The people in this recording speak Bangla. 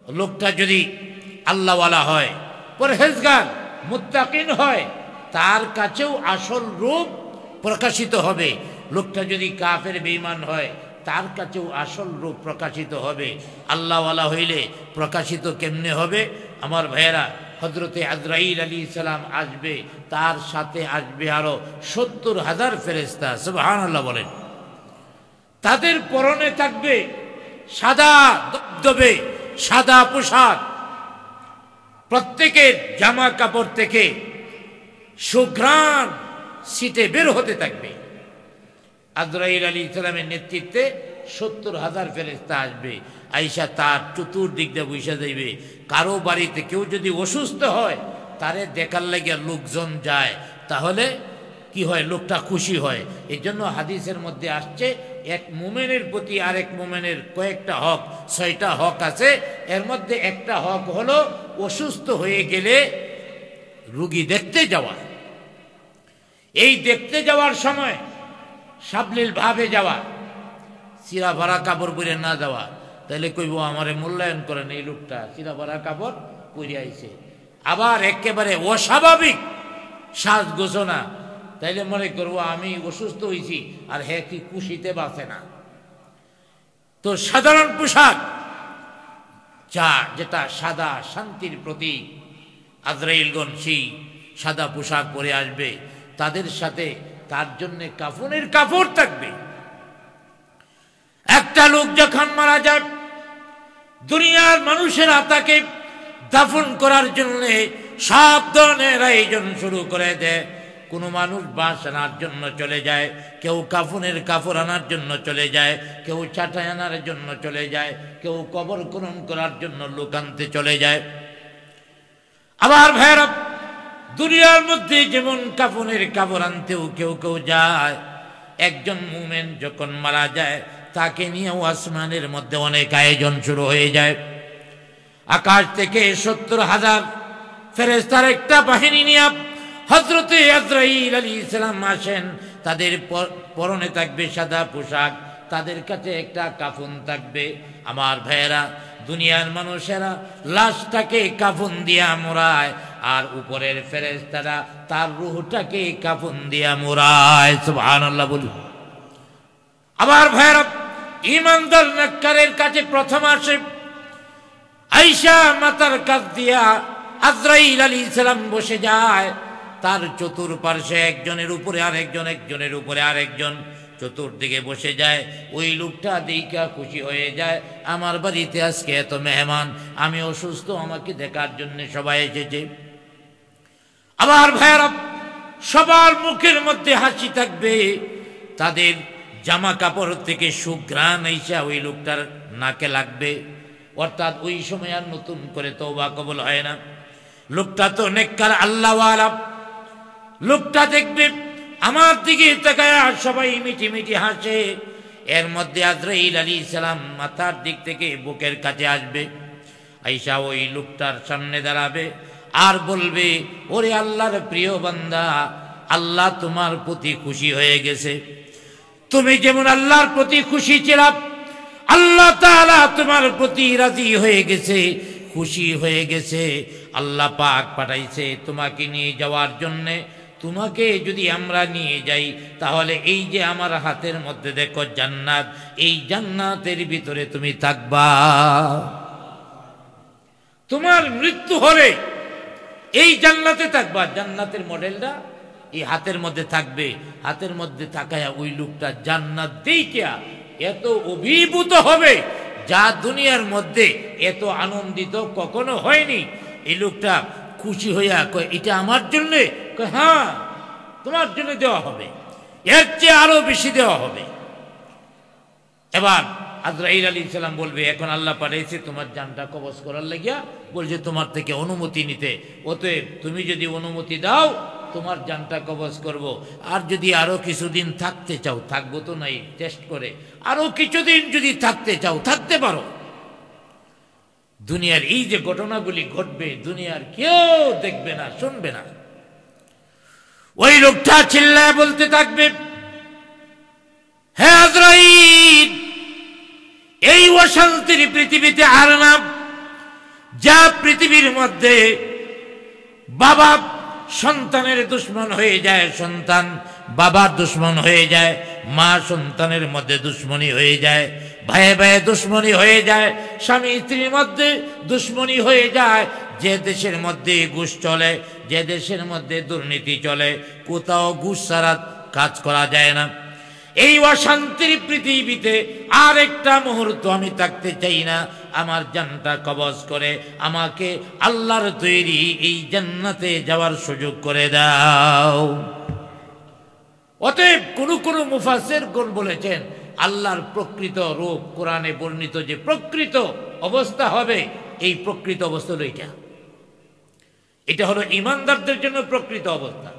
লোকটা যদি আল্লাহওয়ালা হয়, পরহেজগার, মুত্তাকিন হয়, তার কাছেও আসল রূপ প্রকাশিত হবে। লোকটা যদি কাফের বেঈমান হয়, তার কাছেও আসল রূপ প্রকাশিত হবে। আল্লাহওয়ালা হইলে প্রকাশিত কেমনে হবে? আমার ভাইয়েরা, হযরতে আজরাইল আলাইহিস সালাম আসবে, তার সাথে আসবে আরো ৭০,০০০ ফেরেশতা। সুবহানাল্লাহ বলেন। তাদের পরনে থাকবে সাদা দবদবে সাদা পোশাক, প্রত্যেকের জামা কাপড় থেকে সুঘ্রাণ ছিটে বের হতে থাকবে। আজরাইল আলাইহিস সালামের নেতৃত্বে ৭০,০০০ ফেরেশতা আসবে, আইসা তার চতুর্দিক দিয়ে বসে যাইবে। কারো বাড়িতে কেউ যদি অসুস্থ হয়, তারে দেখার লাগিয়া লোকজন যায়, তাহলে কি হয়? লোকটা খুশি হয়। এই জন্য হাদিসের মধ্যে আসছে, এক মুমিনের প্রতি আরেক মুমিনের কয়েকটা হক, ৬টা হক আছে। এর মধ্যে একটা হক হলো অসুস্থ হয়ে গেলে রুগী দেখতে যাওয়া। এই দেখতে যাওয়ার সময় সাবলীল ভাবে যাওয়া, চিরা ভরা কাপড় পরে না যাওয়া। তাহলে কইব আমারে মূল্যায়ন করেন, এই লোকটা চিরা ভরা কাপড় পরে আইছে। আবার একেবারে অস্বাভাবিক সাজ গোছনা, তাইলে মনে করবো আমি অসুস্থ হয়েছি, আর হে কি খুশিতে বাঁচে না। তো সাধারণ পোশাক, যেটা সাদা শান্তির প্রতীক, আজরাইলগণ সেই সাদা পোশাক পরে আসবে। তাদের সাথে তার জন্য কাফনের কাপড় থাকবে। একটা লোক যখন মারা যায়, দুনিয়ার মানুষেরা তাকে দাফন করার জন্য সব ধরনের আয়োজন শুরু করে দেয়। কোনো মানুষ বাঁশ আনার জন্য চলে যায়, কেউ কাফনের কাপড় আনার জন্য চলে যায়, কেউ চাটাই আনার জন্য চলে যায়, কেউ কবর খনন করার জন্য লোক আনতে চলে যায়। আবার ভাইরা, দুনিয়ার মধ্যে যেমন কাফনের কাপড় আনতেও কেউ কেউ যায়। একজন মুমিন যখন মারা যায়, তাকে নিয়ে আসমানের মধ্যে অনেক আয়োজন শুরু হয়ে যায়। আকাশ থেকে ৭০,০০০ ফেরেশতার একটা বাহিনী নিয়ে হযরতে আজরাইল আলাইহিস সালাম আসেন। তাদের পরনে থাকবে সাদা পোশাক, তাদের কাছে একটা কাফন থাকবে। আমার ভাইয়েরা, দুনিয়ার মানুষেরা লাশটাকে কাফন দিয়া মোড়ায়, আর উপরের ফেরেশতারা তার রূহটাকে কাফন দিয়া মোড়ায়। সুবহানাল্লাহ বলি। আবার ভাইয়েরা, ঈমানদার নেককারের কাছে প্রথম আসে, আয়েশা মাতার কাছ দিয়া আজরাইল আলাইহিস সালাম বসে যায়। তার চতুর্পার্শ্বে একজনের উপরে আরেকজন, একজনের উপরে আরেকজন চতুর্দিকে বসে যায়। ওই লোকটা দেখা খুশি হয়ে যায়, আমার বাড়িতে আজকে এত মেহমান, আমি অসুস্থ, আমাকে দেখার জন্য সবাই এসেছে। আবার ভাইয়েরা, সবার মুখের মধ্যে হাসি থাকবে, তাদের জামা কাপড় থেকে সুঘ্রাণ আইসা ওই লোকটার নাকে লাগবে। অর্থাৎ ওই সময় আর নতুন করে তওবা কবুল হয় না। লোকটা তো নেককার আল্লাহওয়ালা, লোকটা দেখবে আমার দিকে তাকায় সবাই মিটি মিটি হাসে। এর মধ্যে আজরাইল আলাইহিস সালাম মাথার দিক থেকে বুকের কাছে আসবে, আয়েশা ওই লোকটার সামনে দাঁড়াবে আর বলবে, ওরে আল্লাহর প্রিয় বান্দা, আল্লাহ তোমার প্রতি খুশি হয়ে গেছে। তুমি যেমন আল্লাহর প্রতি খুশি ছিলা, আল্লাহ তাআলা তোমার প্রতি রাজি হয়ে গেছে, খুশি হয়ে গেছে। আল্লাহ পাক পাঠাইছে তোমাকে নিয়ে যাওয়ার জন্যে। তোমাকে যদি আমরা নিয়ে যাই, তাহলে এই যে আমার হাতের মধ্যে দেখো জান্নাত, এই জান্নাতের ভিতরে তুমি থাকবা। তোমার মৃত্যু হলে এই জান্নাতে থাকবা। জান্নাতের মডেলটা এই হাতের মধ্যে থাকবে। হাতের মধ্যে থাকায় ওই লোকটা জান্নাত দেখিয়া এত অভিভূত হবে, যা দুনিয়ার মধ্যে এত আনন্দিত কখনো হয়নি। এই লোকটা খুশি হইয়া কয়, এটা আমার জন্যে? হ্যাঁ, তোমার জন্য দেওয়া হবে, এর চেয়ে আরো বেশি দেওয়া হবে। এবার আজরাইল আলাইহিস সালাম বলবে, এখন আল্লাহ পাঠাইছে তোমার জানটা কবজ করার লাগিয়া, বলছে তোমার থেকে অনুমতি নিতে। অতএব তুমি যদি অনুমতি দাও, তোমার জানটা কবজ করব। আর যদি আরো কিছুদিন থাকতে চাও, থাকবো তো নাই, টেস্ট করে আরো কিছুদিন যদি থাকতে চাও থাকতে পারো। দুনিয়ার এই যে ঘটনাগুলি ঘটবে, দুনিয়ার কেউ দেখবে না, শুনবে না। ওই লোকটা চিল্লায় বলতে থাকবে, হে আজরাইল, এই অশান্তির পৃথিবীতে আর না। যা পৃথিবীর মধ্যে বাবা সন্তানের দুশ্মন হয়ে যায়, সন্তান বাবার দুশ্মন হয়ে যায়, মা সন্তানের মধ্যে দুশ্মনী হয়ে যায়, ভাইয়ে ভাইয়ে দুশ্মনী হয়ে যায়, স্বামী স্ত্রীর মধ্যে দুশ্মনী হয়ে যায়, যে দেশের মধ্যে ঘুষ চলে, যে দেশের মধ্যে দুর্নীতি চলে, কোথাও ঘুষ ছাড়া কাজ করা যায় না। এই অশান্তির পৃথিবীতে আর একটা মুহূর্ত আমি থাকতে চাই না। আমার জানটা কবজ করে আমাকে আল্লাহর তৈরি এই জান্নাতে যাওয়ার সুযোগ করে দাও। অতএব কোন মুফাসসির কোন বলেছেন আল্লাহর প্রকৃত রূপ কোরআনে বর্ণিত যে প্রকৃত অবস্থা হবে, এই প্রকৃত অবস্থা হলো এটা হলো ঈমানদারদের জন্য প্রকৃত অবস্থা।